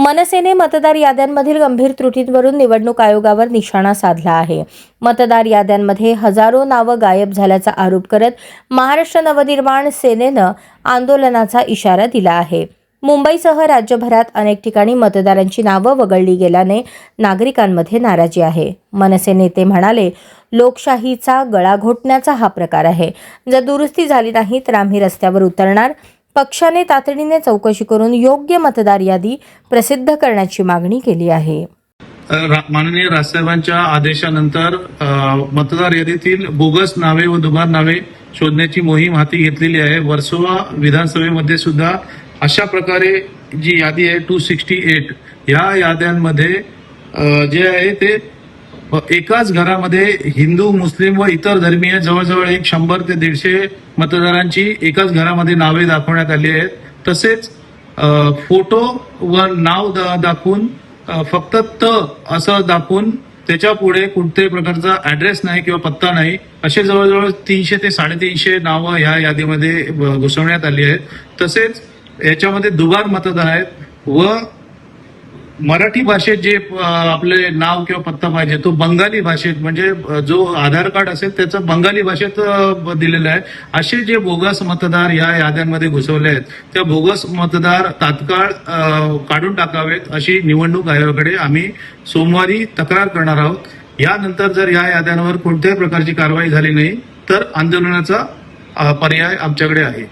मनसेने मतदार याद्यांमधील गंभीर त्रुटींवरून निवडणूक आयोगावर निशाणा साधला आहे. मतदार याद्यांमध्ये हजारो नावं गायब झाल्याचा आरोप करत महाराष्ट्र नवनिर्माण सेनेनं आंदोलनाचा इशारा दिला आहे. मुंबईसह राज्यभरात अनेक ठिकाणी मतदारांची नावं वगळली गेल्याने नागरिकांमध्ये नाराजी आहे. मनसे नेते म्हणाले, लोकशाहीचा गळा घोटण्याचा हा प्रकार आहे. जर दुरुस्ती झाली नाही तर आम्ही रस्त्यावर उतरणार. पक्षाने तातडीने चौकशी करून योग्य मतदार यादी प्रसिद्ध करण्याची मागणी केली आहे. माननीय राजसाहेबांच्या आदेशानंतर मतदार यादीतील बोगस नावे व दुबार नावे शोधण्याची मोहीम हाती घेतलेली आहे. वर्सोवा विधानसभेमध्ये सुद्धा अशा प्रकारे जी यादी आहे 268 या याद्यांमध्ये जे आहे ते एकाच घरामध्ये हिंदू, मुस्लिम व इतर धर्मीय जवळजवळ 100 ते 150 मतदारांची एकाच घरामध्ये नावे दाखवण्यात आली आहेत. तसेच फोटो व नाव दाखवून फक्त त असं दाखवून त्याच्या पुढे कोणत्याही प्रकारचा ऍड्रेस नाही किंवा पत्ता नाही, असे जवळजवळ 300 ते 350 नावं या यादीमध्ये घुसवण्यात आली आहेत. तसेच याच्यामध्ये दुबार मतदार आहेत व मराठी भाषेत जे आपले नाव किंवा पत्ता पाहिजे तो बंगाली भाषेत, म्हणजे जो आधार कार्ड असेल त्याचं बंगाली भाषेत दिलेलं आहे. असे जे बोगस मतदार या याद्यांमध्ये घुसवले आहेत त्या बोगस मतदार तात्काळ काढून टाकावेत अशी निवडणूक आयोगाकडे आम्ही सोमवारी तक्रार करणार आहोत. यानंतर जर या याद्यांवर कोणत्याही प्रकारची कारवाई झाली नाही तर आंदोलनाचा पर्याय आमच्याकडे आहे.